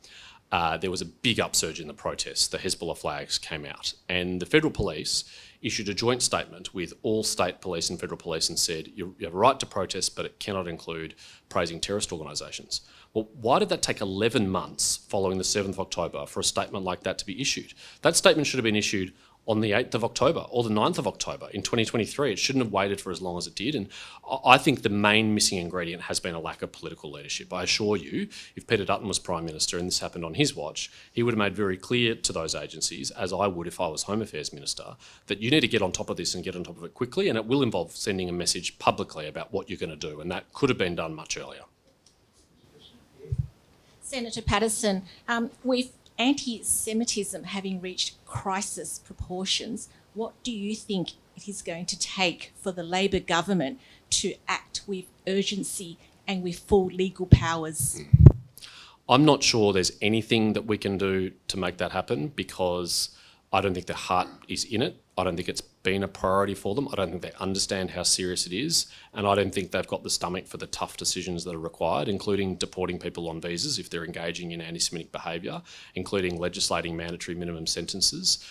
there was a big upsurge in the protests. The Hezbollah flags came out, and the federal police issued a joint statement with all state police and federal police and said, you have a right to protest, but it cannot include praising terrorist organisations. Well, why did that take 11 months following the 7th of October for a statement like that to be issued? That statement should have been issued on the 8th of October or the 9th of October in 2023. It shouldn't have waited for as long as it did. And I think the main missing ingredient has been a lack of political leadership. I assure you, if Peter Dutton was Prime Minister and this happened on his watch, he would have made very clear to those agencies, as I would if I was Home Affairs Minister, that you need to get on top of this and get on top of it quickly, and it will involve sending a message publicly about what you're going to do, and that could have been done much earlier. Senator Paterson, we've anti-Semitism having reached crisis proportions, what do you think it is going to take for the Labor government to act with urgency and with full legal powers? I'm not sure there's anything that we can do to make that happen, because I don't think their heart is in it. I don't think it's been a priority for them. I don't think they understand how serious it is. And I don't think they've got the stomach for the tough decisions that are required, including deporting people on visas if they're engaging in anti-Semitic behaviour, including legislating mandatory minimum sentences.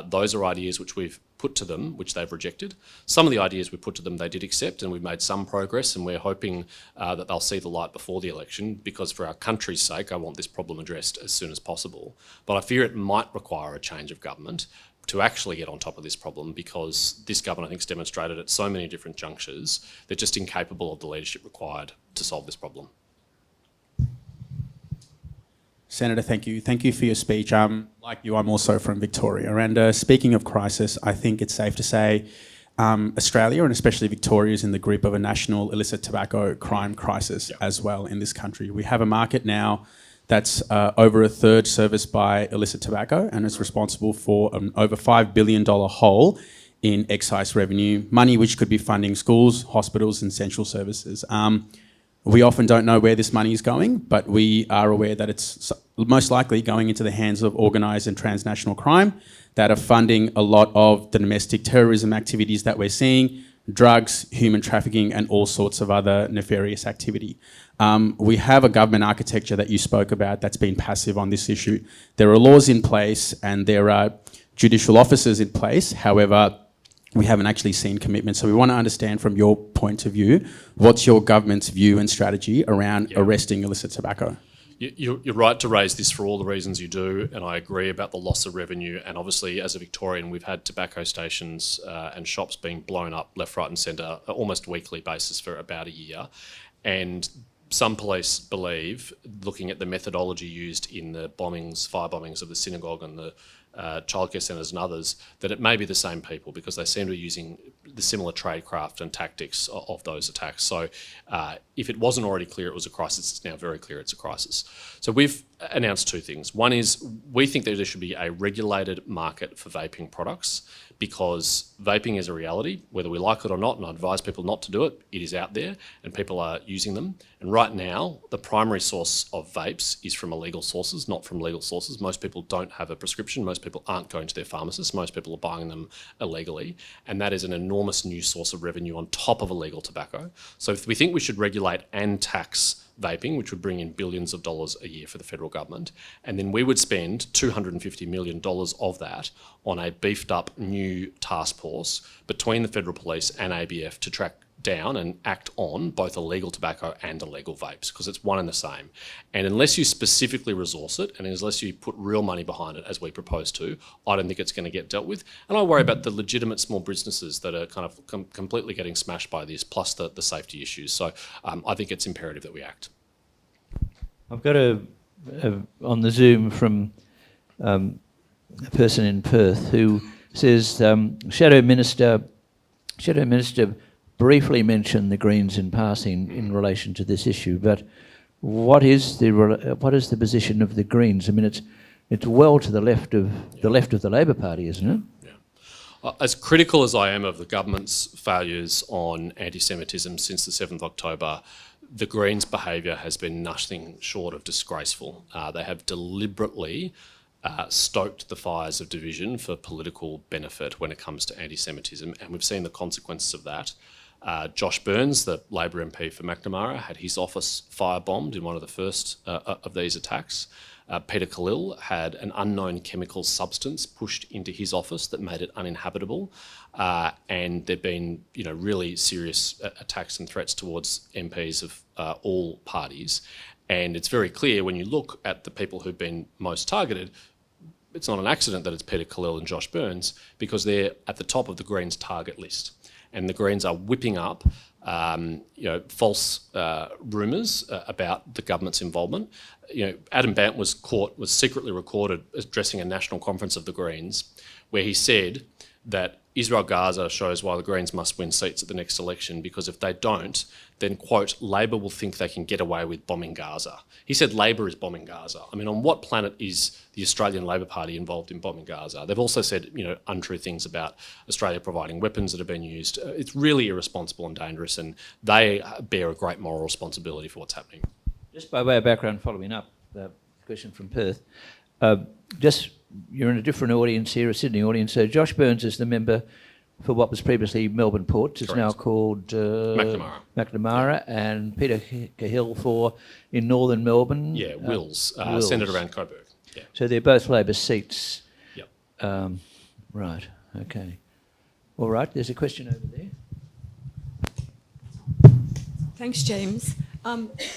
Those are ideas which we've put to them, which they've rejected. Some of the ideas we put to them they did accept, and we've made some progress, and we're hoping that they'll see the light before the election, because for our country's sake, I want this problem addressed as soon as possible. But I fear it might require a change of government to actually get on top of this problem, because this government, I think, has demonstrated at so many different junctures they're just incapable of the leadership required to solve this problem. Senator, thank you. Thank you for your speech. Like you, I'm also from Victoria. And speaking of crisis, I think it's safe to say Australia, and especially Victoria, is in the grip of a national illicit tobacco crime crisis as well in this country. We have a market now that's over a third serviced by illicit tobacco, and is responsible for an over $5 billion hole in excise revenue, money which could be funding schools, hospitals and essential services. We often don't know where this money is going, but we are aware that it's most likely going into the hands of organised and transnational crime that are funding a lot of the domestic terrorism activities that we're seeing, drugs, human trafficking and all sorts of other nefarious activity. We have a government architecture that you spoke about that's been passive on this issue. There are laws in place and there are judicial officers in place. However, we haven't actually seen commitment. So we want to understand from your point of view, what's your government's view and strategy around arresting illicit tobacco? You're right to raise this for all the reasons you do, and I agree about the loss of revenue. And obviously, as a Victorian, we've had tobacco stations and shops being blown up left, right and centre almost weekly basis for about a year. And some police believe, looking at the methodology used in the bombings, fire bombings of the synagogue and the childcare centres and others, that it may be the same people, because they seem to be using the similar tradecraft and tactics of those attacks. So if it wasn't already clear it was a crisis, it's now very clear it's a crisis. So we've announced two things. One is we think that there should be a regulated market for vaping products, because vaping is a reality, whether we like it or not, and I advise people not to do it. It is out there and people are using them. And right now, the primary source of vapes is from illegal sources, not from legal sources. Most people don't have a prescription. Most people aren't going to their pharmacist. Most people are buying them illegally. And that is an enormous new source of revenue on top of illegal tobacco. So if we think we should regulate and tax vaping, which would bring in billions of dollars a year for the federal government, and then we would spend $250 million of that on a beefed up new task force between the Federal Police and ABF to track down and act on both illegal tobacco and illegal vapes, because it's one and the same. And unless you specifically resource it, and unless you put real money behind it, as we propose to, I don't think it's going to get dealt with. And I worry about the legitimate small businesses that are kind of completely getting smashed by this, plus the safety issues. So I think it's imperative that we act. I've got on the Zoom from a person in Perth who says, Shadow Minister briefly mentioned the Greens in passing in relation to this issue, but what is the position of the Greens? I mean, it's well to the left of the Labor Party, isn't it? Yeah. As critical as I am of the government's failures on anti-Semitism since the 7th of October, the Greens' behaviour has been nothing short of disgraceful. They have deliberately stoked the fires of division for political benefit when it comes to anti-Semitism, and we've seen the consequences of that. Josh Burns, the Labor MP for McNamara, had his office firebombed in one of the first of these attacks. Peter Khalil had an unknown chemical substance pushed into his office that made it uninhabitable, and there've been, really serious attacks and threats towards MPs of all parties. And it's very clear when you look at the people who've been most targeted, it's not an accident that it's Peter Khalil and Josh Burns, because they're at the top of the Greens' target list. And the Greens are whipping up, false rumours about the government's involvement. Adam Bandt was secretly recorded addressing a national conference of the Greens, where he said that Israel-Gaza shows why the Greens must win seats at the next election, because if they don't, then, quote, Labor will think they can get away with bombing Gaza. He said Labor is bombing Gaza. I mean, on what planet is the Australian Labor Party involved in bombing Gaza? They've also said, untrue things about Australia providing weapons that have been used. It's really irresponsible and dangerous, and they bear a great moral responsibility for what's happening. Just by way of background, following up the question from Perth, you're in a different audience here, a Sydney audience. So Josh Burns is the member for what was previously Melbourne Port. It's now called McNamara, and Peter Cahill for in northern Melbourne. Yeah, Wills, Wills. Senator Van Coburg. Yeah. So they're both Labor seats. Yep. Right, okay. All right, there's a question over there. Thanks, James.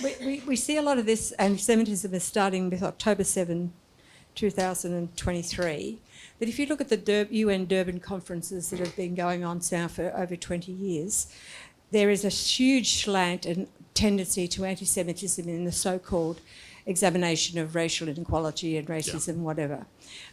We see a lot of this anti-Semitism is starting with October 7, 2023. But if you look at the UN Durban conferences that have been going on now for over 20 years, there is a huge slant and tendency to anti-Semitism in the so-called examination of racial inequality and racism, whatever.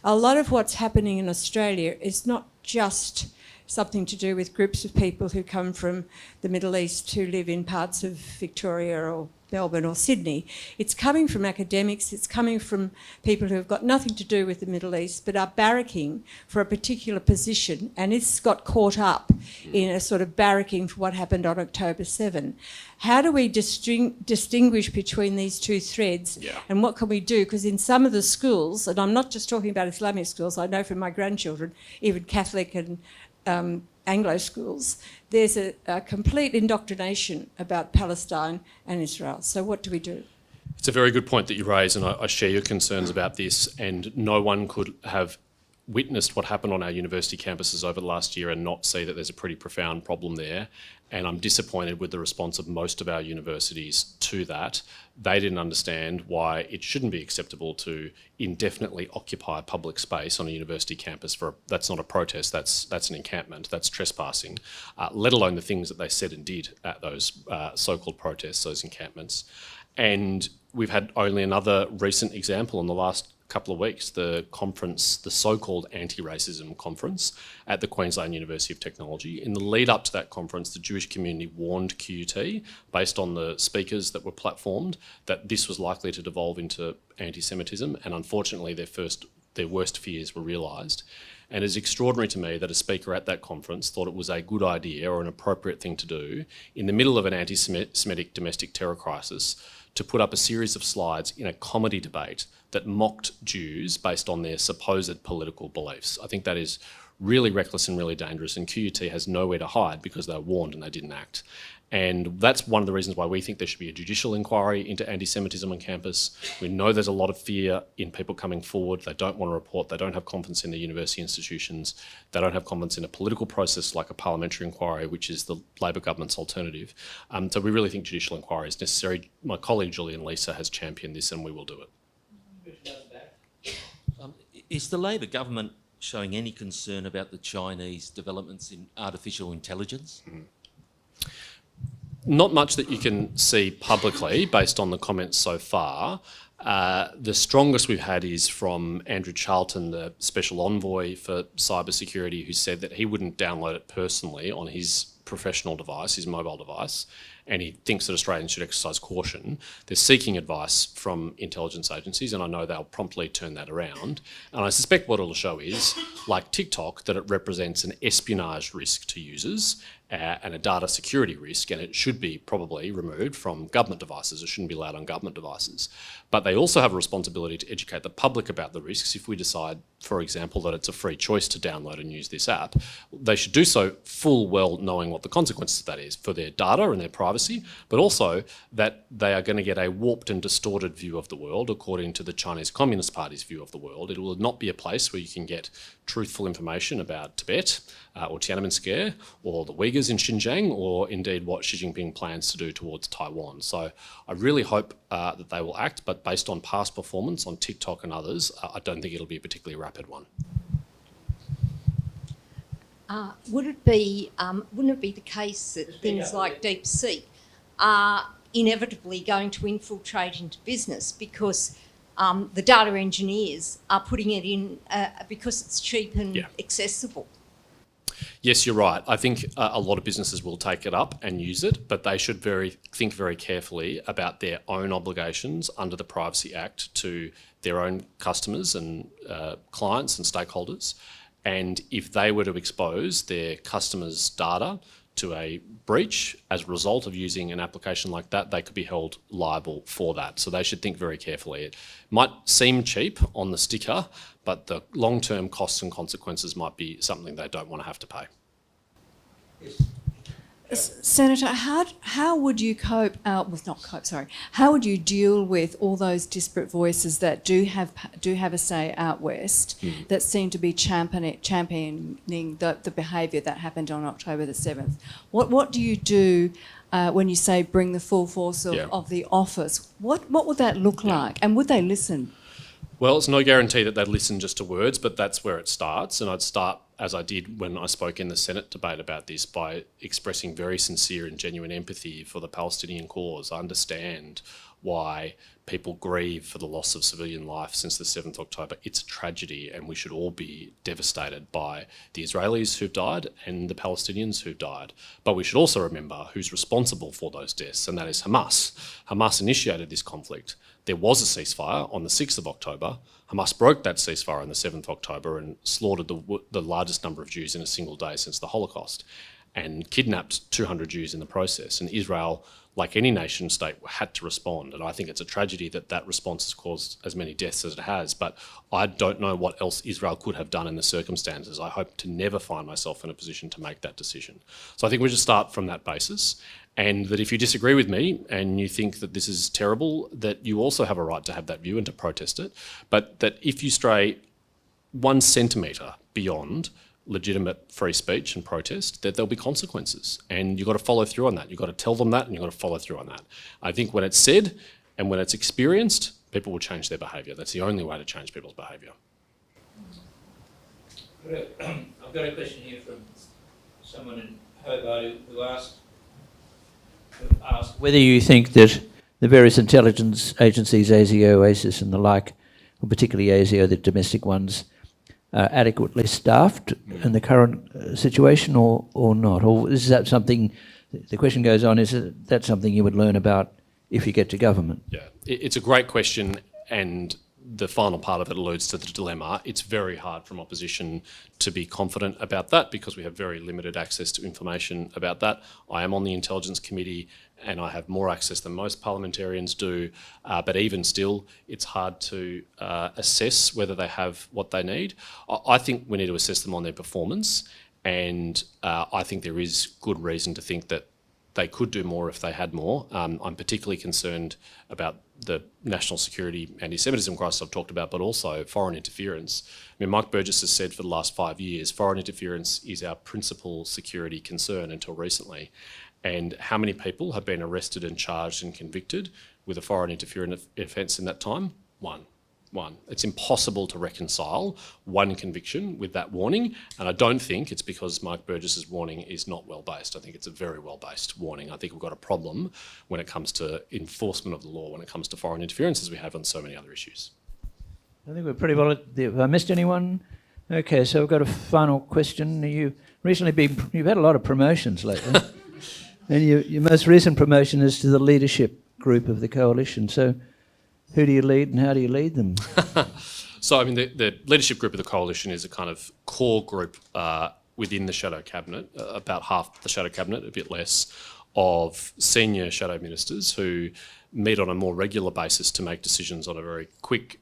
A lot of what's happening in Australia is not just something to do with groups of people who come from the Middle East who live in parts of Victoria or Melbourne or Sydney. It's coming from academics, it's coming from people who have got nothing to do with the Middle East but are barracking for a particular position, and it's got caught up in a sort of barracking for what happened on October 7. How do we distinguish between these two threads, and what can we do? Because in some of the schools, and I'm not just talking about Islamic schools, I know from my grandchildren, even Catholic and Anglo schools, there's a complete indoctrination about Palestine and Israel. So what do we do? It's a very good point that you raise, and I share your concerns about this, and no one could have witnessed what happened on our university campuses over the last year and not see that there's a pretty profound problem there. And I'm disappointed with the response of most of our universities to that. They didn't understand why it shouldn't be acceptable to indefinitely occupy public space on a university campus. That's not a protest, that's an encampment, that's trespassing, let alone the things that they said and did at those so-called protests, those encampments. And we've had only another recent example in the last couple of weeks, the conference, the so-called anti-racism conference at the Queensland University of Technology. In the lead up to that conference, the Jewish community warned QUT, based on the speakers that were platformed, that this was likely to devolve into anti-Semitism, and unfortunately their worst fears were realised. And it's extraordinary to me that a speaker at that conference thought it was a good idea or an appropriate thing to do in the middle of an anti-Semitic domestic terror crisis to put up a series of slides in a comedy debate that mocked Jews based on their supposed political beliefs. I think that is really reckless and really dangerous, and QUT has nowhere to hide because they were warned and they didn't act. And that's one of the reasons why we think there should be a judicial inquiry into anti-Semitism on campus. We know there's a lot of fear in people coming forward. They don't want to report. They don't have confidence in the university institutions. They don't have confidence in a political process like a parliamentary inquiry, which is the Labor government's alternative. So we really think judicial inquiry is necessary. My colleague Julian Lisa has championed this, and we will do it. Is the Labor government showing any concern about the Chinese developments in artificial intelligence? Not much that you can see publicly based on the comments so far. The strongest we've had is from Andrew Charlton, the Special Envoy for Cybersecurity, who said that he wouldn't download it personally on his professional device, his mobile device, and he thinks that Australians should exercise caution. They're seeking advice from intelligence agencies, and I know they'll promptly turn that around. And I suspect what it'll show is, like TikTok, that it represents an espionage risk to users and a data security risk, and it should be probably removed from government devices. It shouldn't be allowed on government devices. But they also have a responsibility to educate the public about the risks. If we decide, for example, that it's a free choice to download and use this app, they should do so full well knowing what the consequences of that is for their data and their privacy, but also that they are going to get a warped and distorted view of the world according to the Chinese Communist Party's view of the world. It will not be a place where you can get truthful information about Tibet or Tiananmen Square or the Uyghurs in Xinjiang, or indeed what Xi Jinping plans to do towards Taiwan. So I really hope that they will act, but based on past performance on TikTok and others, I don't think it'll be a particularly rapid one. Wouldn't it be the case that things like DeepSeek are inevitably going to infiltrate into business because the data engineers are putting it in because it's cheap and accessible? Yes, you're right. I think a lot of businesses will take it up and use it, but they should think very carefully about their own obligations under the Privacy Act to their own customers and clients and stakeholders. And if they were to expose their customers' data to a breach as a result of using an application like that, they could be held liable for that. So they should think very carefully. It might seem cheap on the sticker, but the long-term costs and consequences might be something they don't want to have to pay. Senator, how would you how would you deal with all those disparate voices that do have a say out west that seem to be championing the behaviour that happened on October the 7th? What do you do when you say bring the full force of the office? What would that look like, and would they listen? Well, it's no guarantee that they'd listen just to words, but that's where it starts. And I'd start, as I did when I spoke in the Senate debate about this, by expressing very sincere and genuine empathy for the Palestinian cause. I understand why people grieve for the loss of civilian life since the 7th October. It's a tragedy, and we should all be devastated by the Israelis who've died and the Palestinians who've died. But we should also remember who's responsible for those deaths, and that is Hamas. Hamas initiated this conflict. There was a ceasefire on the 6th of October. Hamas broke that ceasefire on the 7th of October and slaughtered the largest number of Jews in a single day since the Holocaust, and kidnapped 200 Jews in the process. And Israel, like any nation state, had to respond. And I think it's a tragedy that that response has caused as many deaths as it has. But I don't know what else Israel could have done in the circumstances. I hope to never find myself in a position to make that decision. So I think we should start from that basis. And that if you disagree with me and you think that this is terrible, that you also have a right to have that view and to protest it. But that if you stray 1 centimetre beyond legitimate free speech and protest, that there'll be consequences. And you've got to follow through on that. You've got to tell them that, and you've got to follow through on that. I think when it's said and when it's experienced, people will change their behaviour. That's the only way to change people's behaviour. I've got a question here from someone in Hobart who asked whether you think that the various intelligence agencies, ASIO, ASIS and the like, or particularly ASIO, the domestic ones, are adequately staffed in the current situation or not? Or is that something, the question goes on, is that something you would learn about if you get to government? Yeah, it's a great question, and the final part of it alludes to the dilemma. It's very hard from opposition to be confident about that because we have very limited access to information about that. I am on the Intelligence Committee and I have more access than most parliamentarians do, but even still, it's hard to assess whether they have what they need. I think we need to assess them on their performance, and I think there is good reason to think that they could do more if they had more. I'm particularly concerned about the national security anti-Semitism crisis I've talked about, but also foreign interference. I mean, Mike Burgess has said for the last 5 years, foreign interference is our principal security concern until recently. And how many people have been arrested and charged and convicted with a foreign interference offence in that time? One. It's impossible to reconcile one conviction with that warning, and I don't think it's because Mike Burgess's warning is not well-based. I think it's a very well-based warning. I think we've got a problem when it comes to enforcement of the law, when it comes to foreign interference, as we have on so many other issues. I think we're pretty well at the... Have I missed anyone? Okay, so I've got a final question. You've had a lot of promotions lately, and your most recent promotion is to the leadership group of the coalition. So who do you lead and how do you lead them? So, I mean, the leadership group of the coalition is a kind of core group within the shadow cabinet, about half the shadow cabinet, a bit less, of senior shadow ministers who meet on a more regular basis to make decisions on a very quick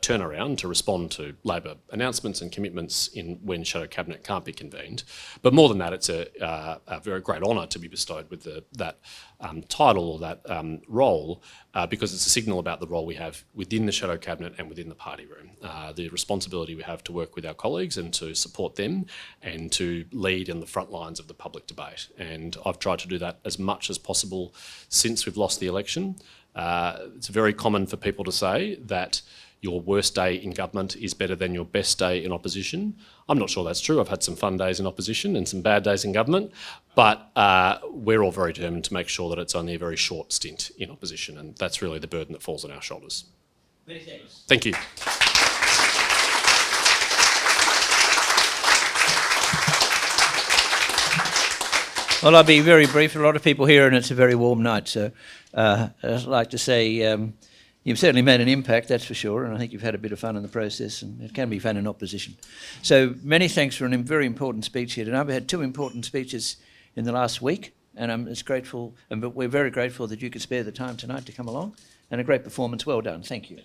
turnaround to respond to Labor announcements and commitments when shadow cabinet can't be convened. But more than that, it's a very great honour to be bestowed with that title or that role because it's a signal about the role we have within the shadow cabinet and within the party room. The responsibility we have to work with our colleagues and to support them and to lead in the front lines of the public debate. And I've tried to do that as much as possible since we've lost the election. It's very common for people to say that your worst day in government is better than your best day in opposition. I'm not sure that's true. I've had some fun days in opposition and some bad days in government, but we're all very determined to make sure that it's only a very short stint in opposition, and that's really the burden that falls on our shoulders. Many thanks. Thank you. Well, I'll be very brief. A lot of people here, and it's a very warm night. So I'd like to say you've certainly made an impact, that's for sure, and I think you've had a bit of fun in the process, and it can be fun in opposition. So many thanks for a very important speech here tonight. We had 2 important speeches in the last week, and it's grateful, but we're very grateful that you could spare the time tonight to come along, and a great performance. Well done. Thank you.